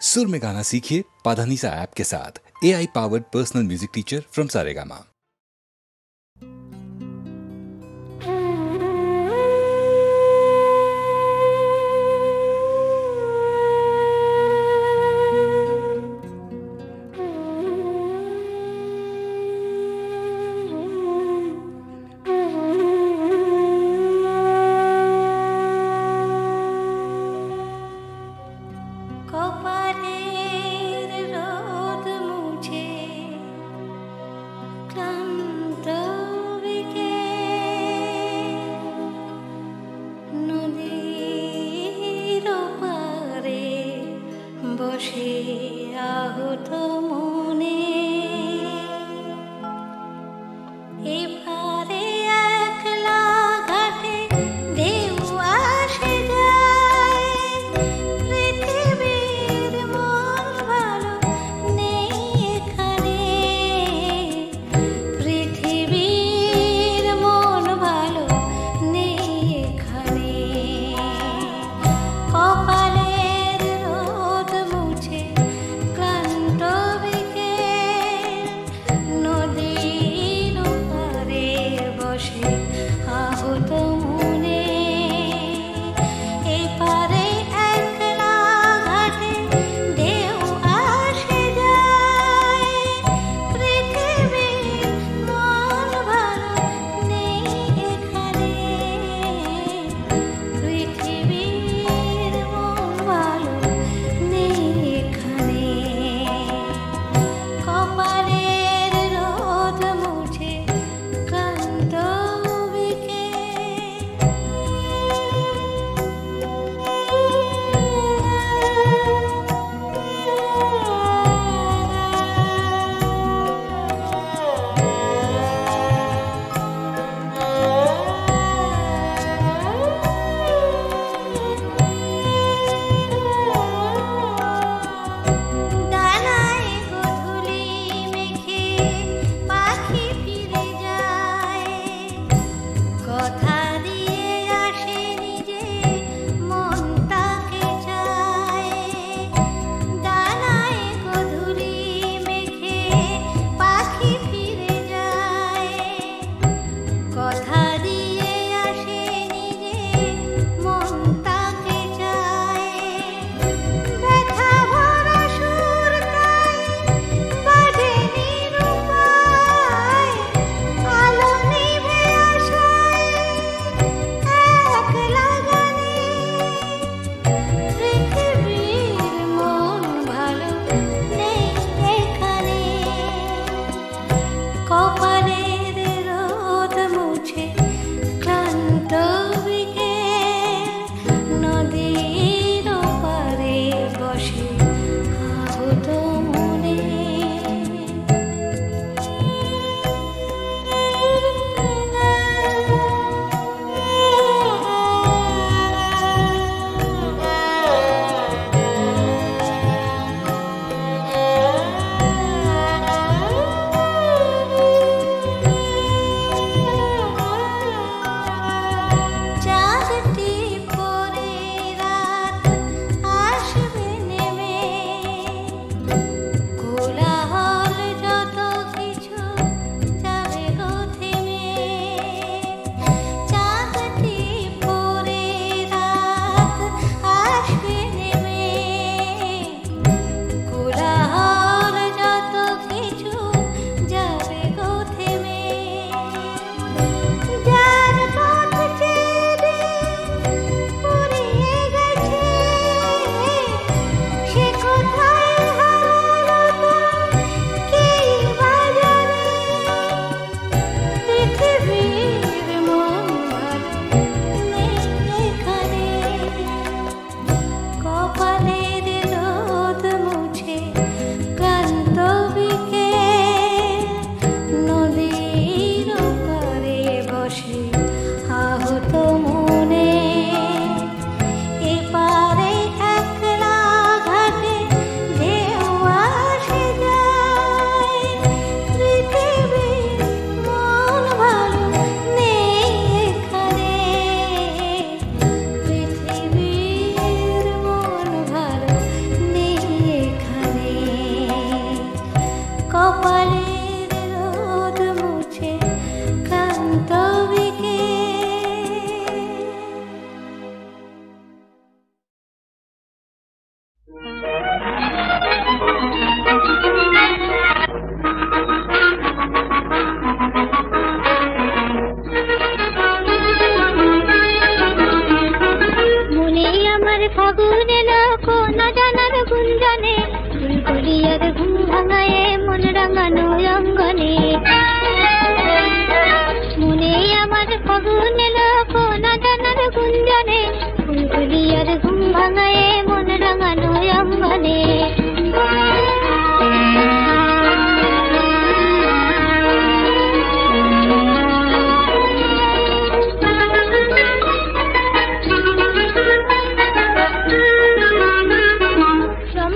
सुर में गाना सीखिए पाधानीसा ऐप के साथ। AI powered personal music teacher from Saregama. Clanto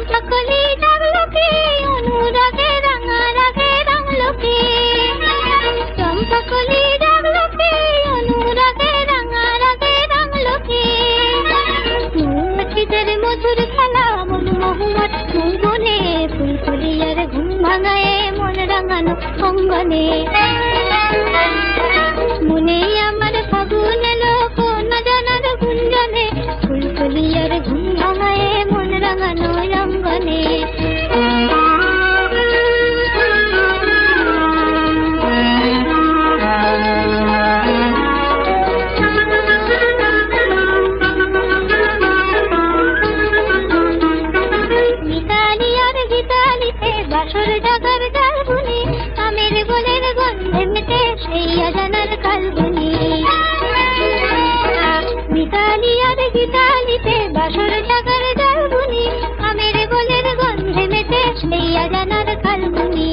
চম্পাকলি ডাকলোকে অনুরাগে রাঙা রাগে রাঙলোকে চম্পাকলি ডাকলোকে অনুরাগে রাঙা রাগে রাঙলোকে মৌমাছিদের মধুর খেলা মন মহুয়ার মঙ্গনে ফুলফুলিয়ার ঘুম ভাঙায় মন রাঙানো অঙ্গনে মনে আমার ফাগুন এলো কোন জানার গুঞ্জনে ফুলফুলিয়ার ঘুম ভাঙায় মন রাঙানো অঙ্গনে বাসর জাগার গালগুনি আমের গোলের গন্ধে মেতে সেই আজানার কালগুনি মিতালি আর গীতালিতে বাসর জাগার গালগুনি আমের গোলের গন্ধে মেতে সেই আজানার কালগুনি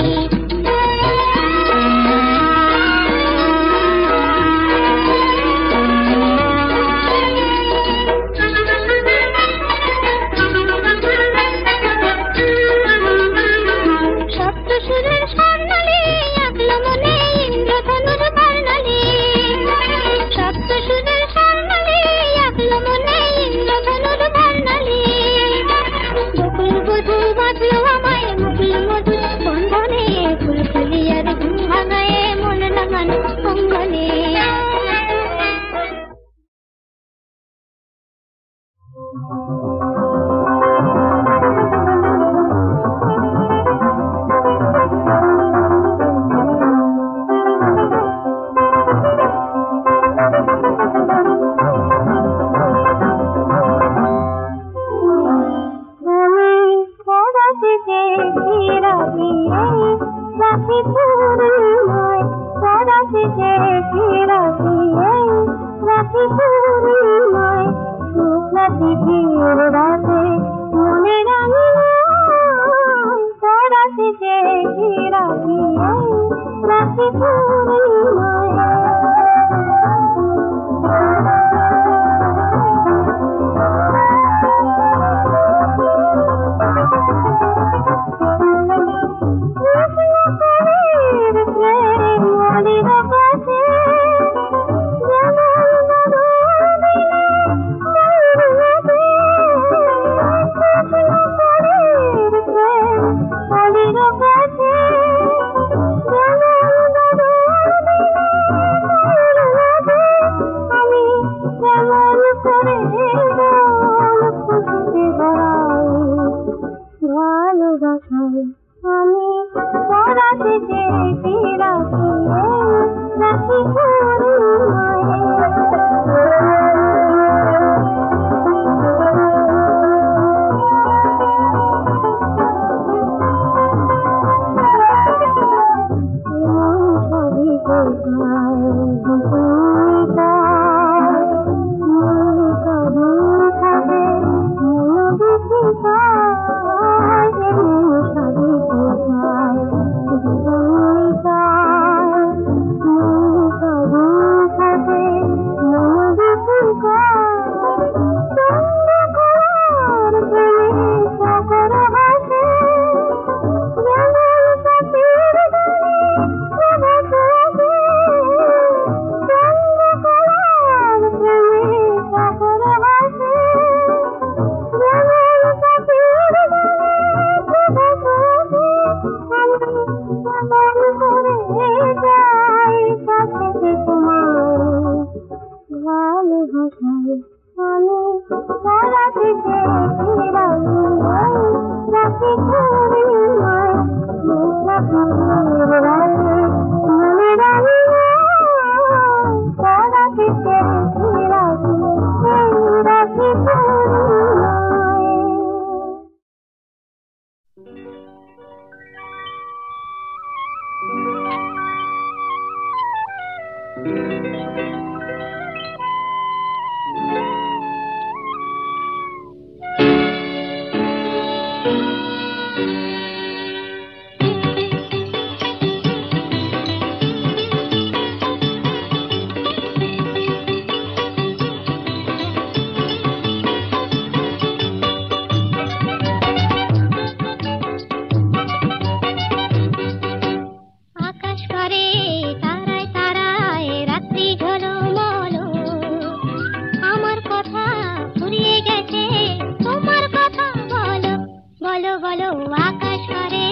বলো আকাশ পারে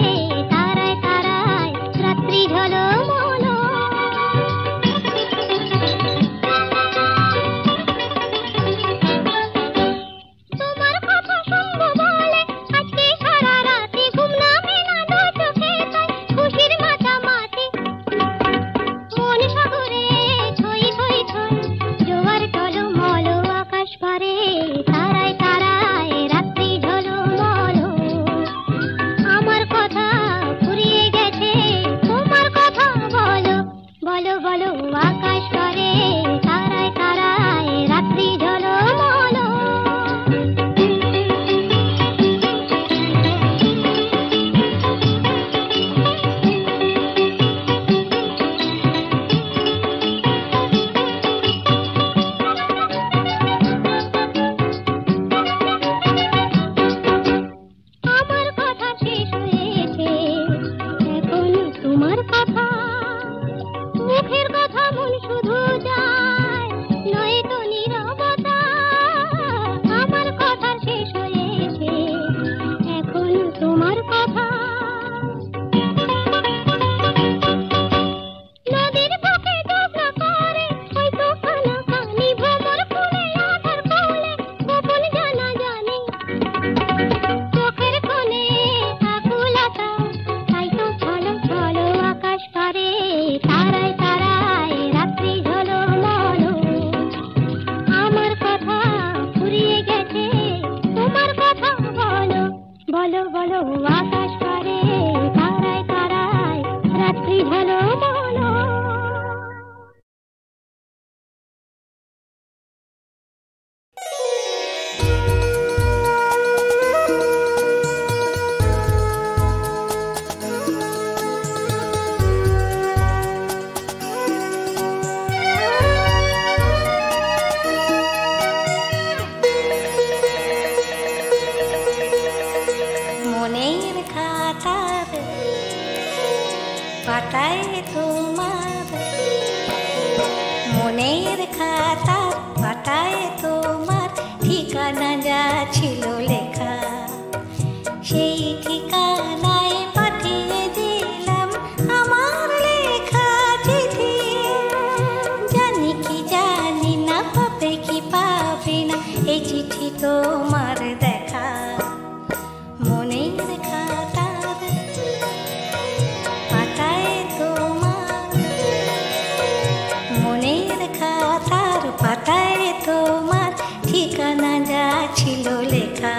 তারায় তারায় রাত্রি ঝলমলো তোমার কথা শুনবো বলে আজকে সারা রাতে ঘুম নামে না দু চোখে তাই খুশির মাতামাতি মন সাগরে ছই ছই ছই জোয়ার টলমলো আকাশ পারে তারায় তারায় রাত্রি ঝলমলো আমার কথা ফুরিয়ে গেছে তোমার কথা বলো বলো বলো আকাশ পারে তারায় তারায় রাত্রি ঝলমলো আমার কথা শেষ হয়েছে এখন তোমার কথা মুখের কথা মন শুধু যায় নয়তো নীরবতা আমার কথা শেষ হয়েছে এখন তোমার কথা নদীর বুকে ডোবনা করে হয়তো কানাকানি ভ্রমর ফুলে আধার কোলে গোপন জানা জানি চোখের কোণে আকুলতা তাই তো ছলো ছলো আকাশ পারে তারায় তারায় রাত্রি ঝলমলো আমার কথা ফুরিয়ে গেছে তোমার কথা বলো বলো বলো আকাশ পারে তারায় তারায় রাত্রি ঝলমলো মনের খাতার পাতায় তোমার মনের খাতার পাতায় তোমার ঠিকানা যা ছিল লেখা সেই ঠিকানায় পাঠিয়ে দিলাম আমার লেখা চিঠি জানি কি জানি না পাবে কি পাবে না এই চিঠি তোমার দেখা মনের খাতার পাতায় তোমার মনের খাতার পাতায় তোমার ঠিকানা যা ছিল লেখা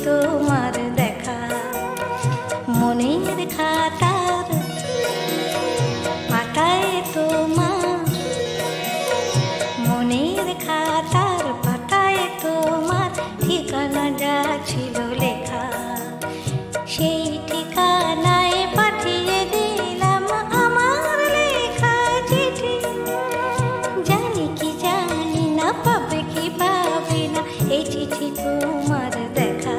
তোমার দেখা মনের খাতার পাতায় তোমার মনের খাতার পাতায় তোমার ঠিকানা যা ছিল লেখা সেই ঠিকানায় পাঠিয়ে দিলাম আমার লেখা চিঠি জানি কি জানি না পাবে কি পাবে না এই চিঠি তোমার দেখা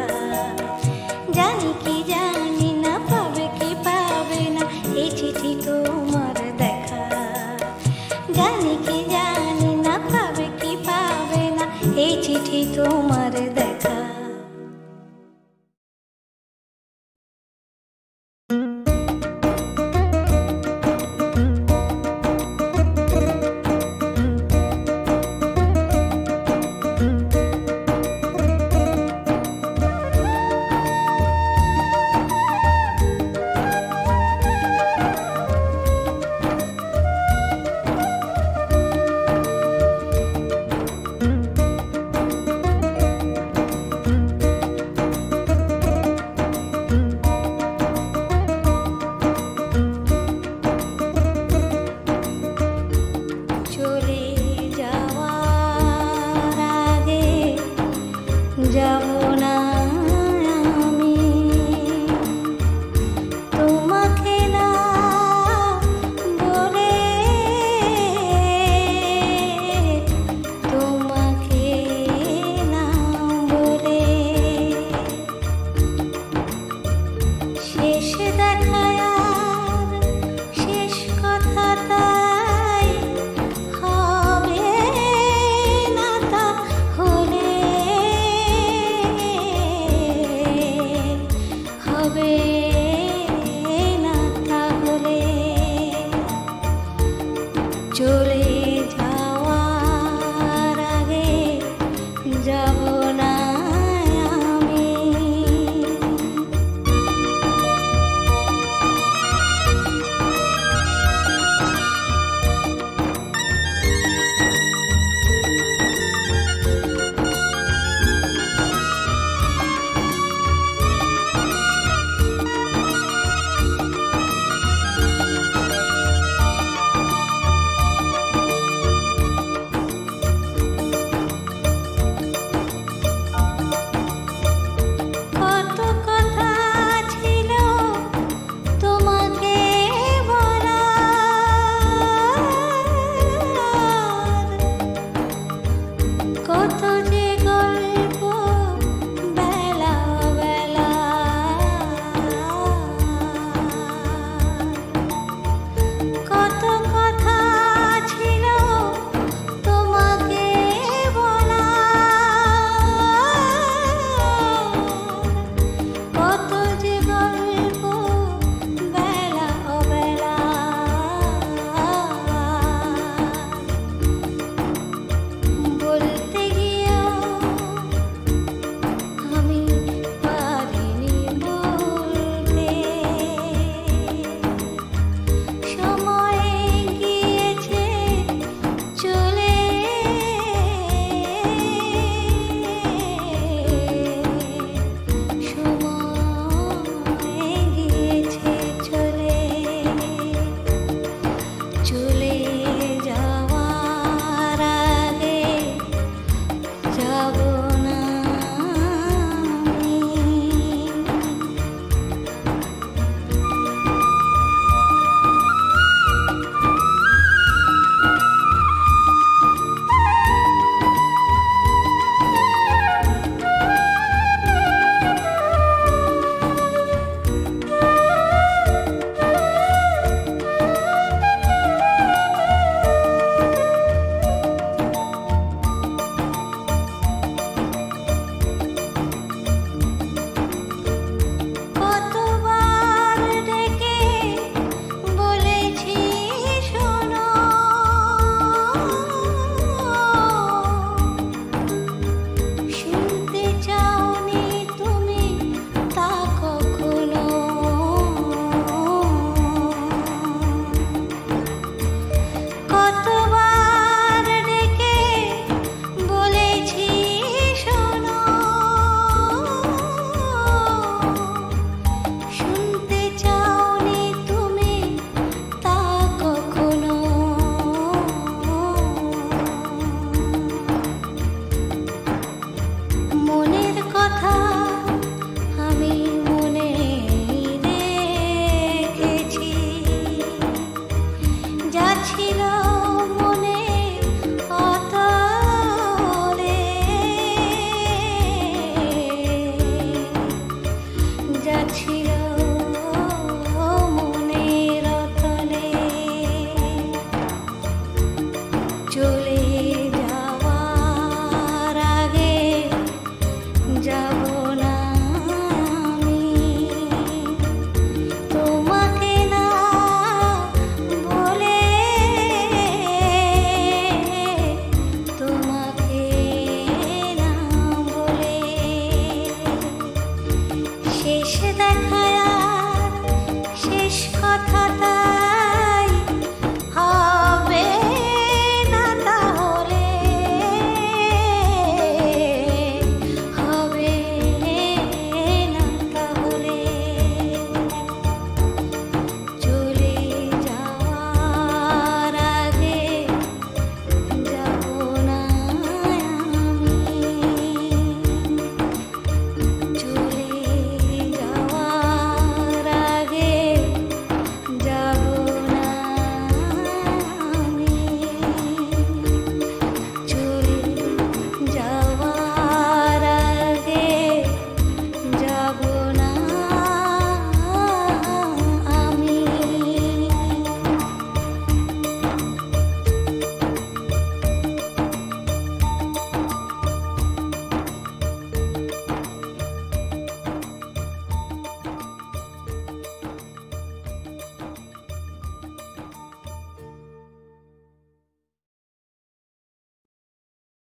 জানি কি জানি না পাবে কি পাবে না এই চিঠি তোমার দেখা জানি কি জানি না পাবে কি পাবে না এই চিঠি তোমার দেখা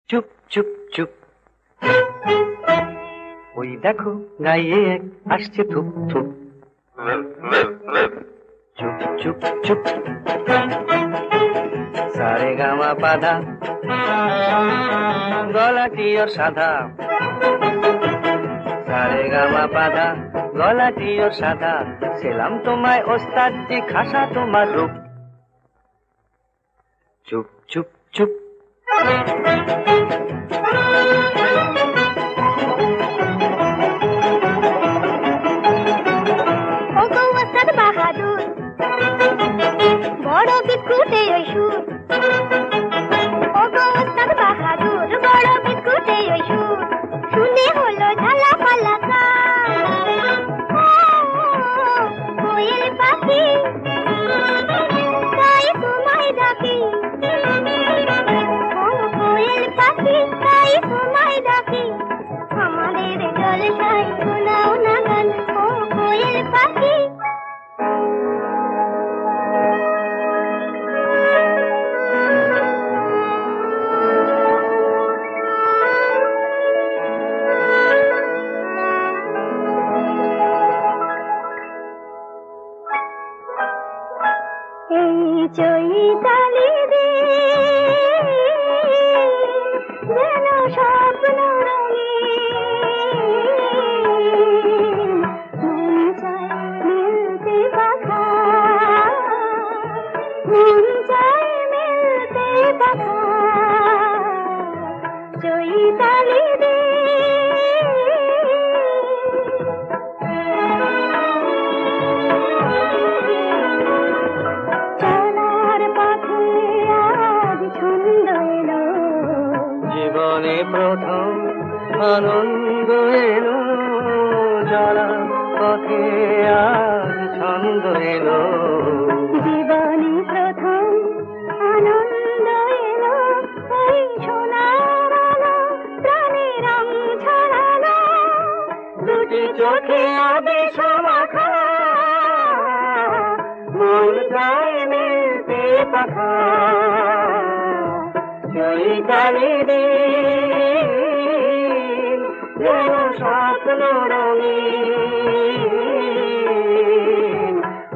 চুপ চুপ চুপ, ওই দেখো গায়ে এক আসছে থুপ থুপ। চুপ চুপ চুপ, সারে গামা পাধা, গলাটি ওর সাদা। সারে গামা পাধা, গলাটি ওর সাদা, সেলাম তোমায় ওস্তাদ জি, খাসা তোমার রূপ। চুপ চুপ চুপ, বাহাদুর বড় বিস্কুটে ওই সুর, ও গো ওস্তাদ বাহাদুর বড় বিস্কুটে ওই সুর, শুনে হলো ঝালা পালা কোয়েল পাখি তাই তোমায় ডাকি, ও কোয়েল পাখি তাই তোমায় ডাকি, আমাদের জলসায় শোনাও না গান, ও কোয়েল পাখি। চৈতালি রে যেন স্বপ্ন রঙিন, মন চায় মিলতে পাখা, মন চায় মিলতে পাখা, চৈতালি রে। জীবনে প্রথম আনন্দ এলো, যারা পথে আজ ছন্দ এলো। জীবনে প্রথম আনন্দ এলো, এই সোনার আলো প্রাণে রং ছড়ালো, দুটি চোখে আবেশ মাখা, মন চায় মিলতে পাখা, চৈতালি দিন যেন স্বপ্ন রঙিন,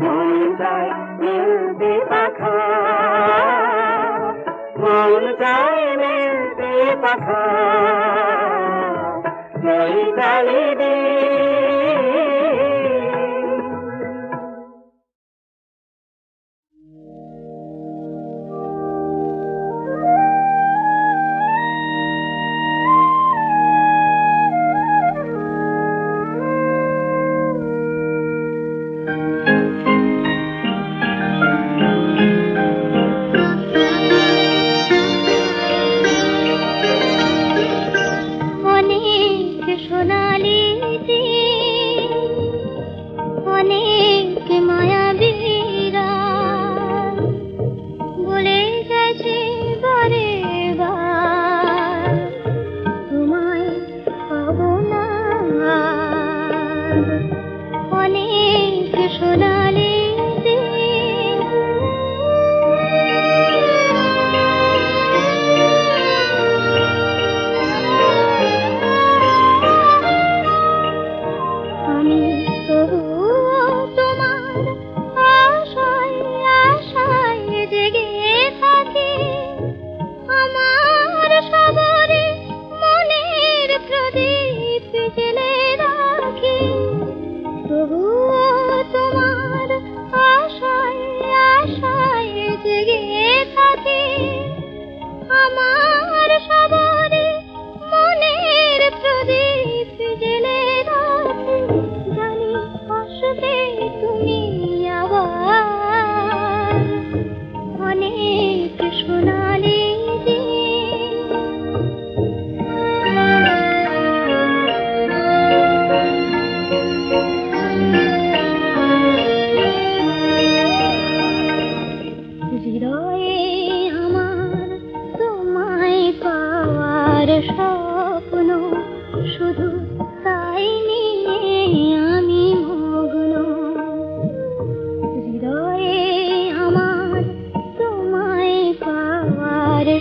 মন চায় মিলতে পাখা, মন চায় মিলতে পাখা, চৈতালি দিন।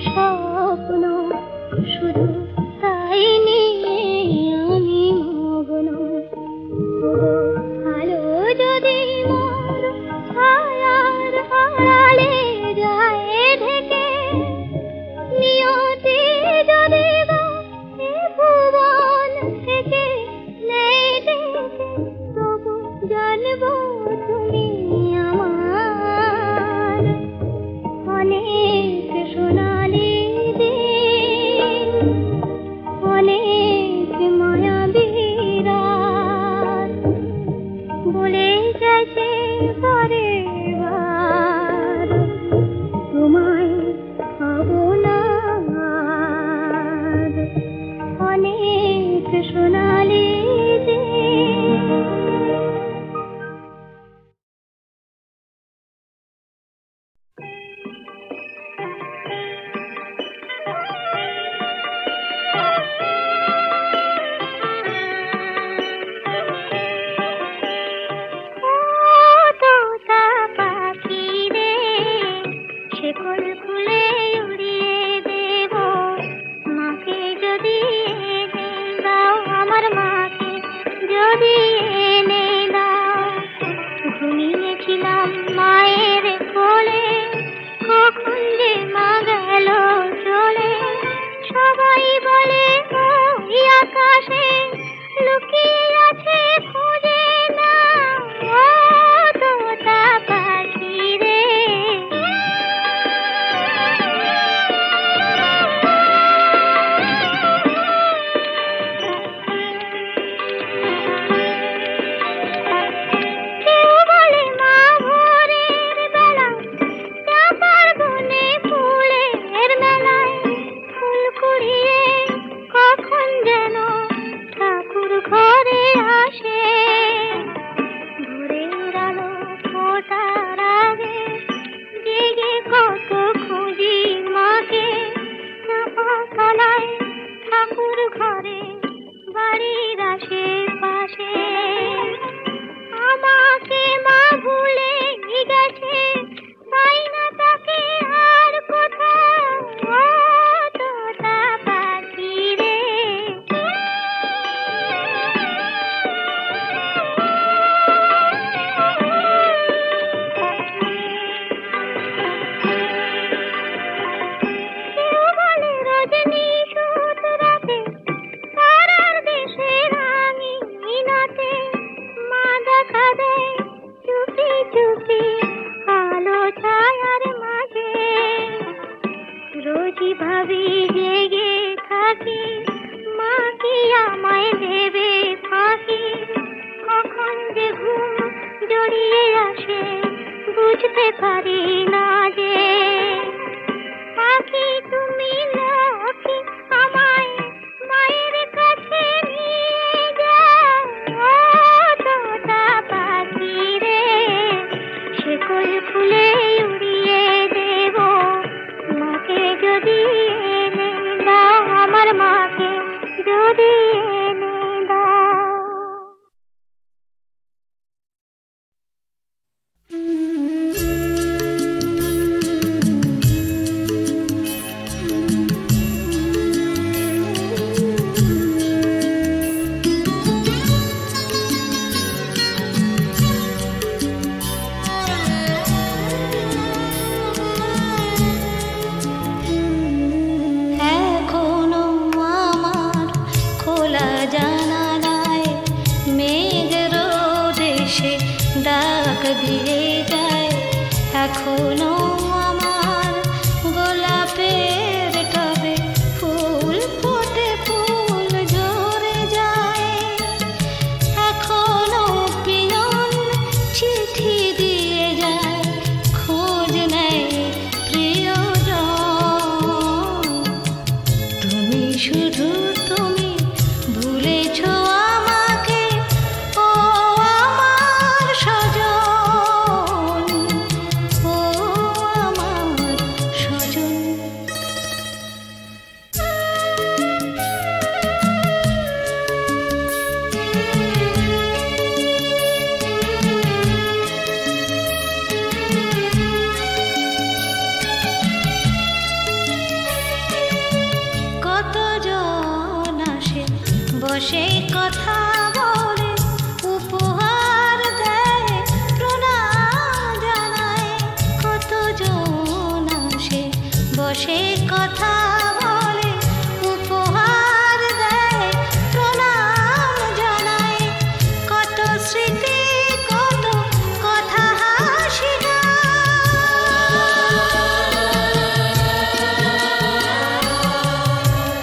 স্বপ্ন চাঁদ অনেক সোনালি যে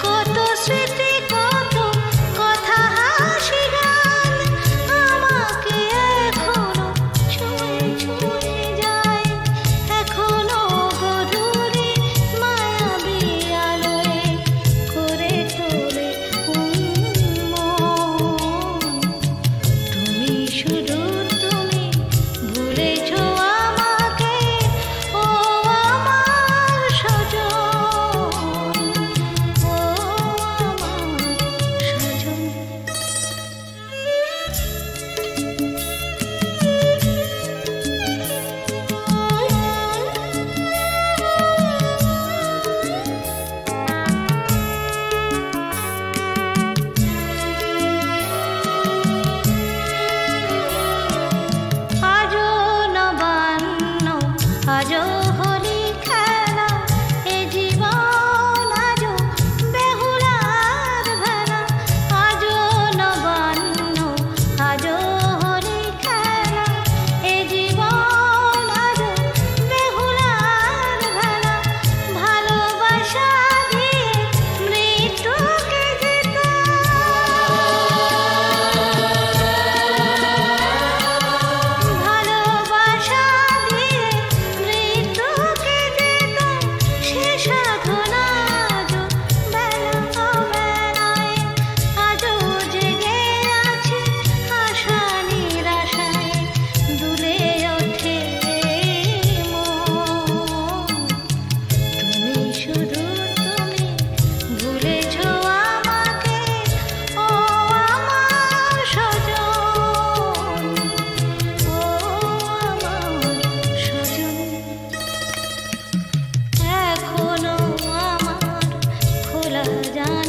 কত স্মৃতি কত কথা হাসি জান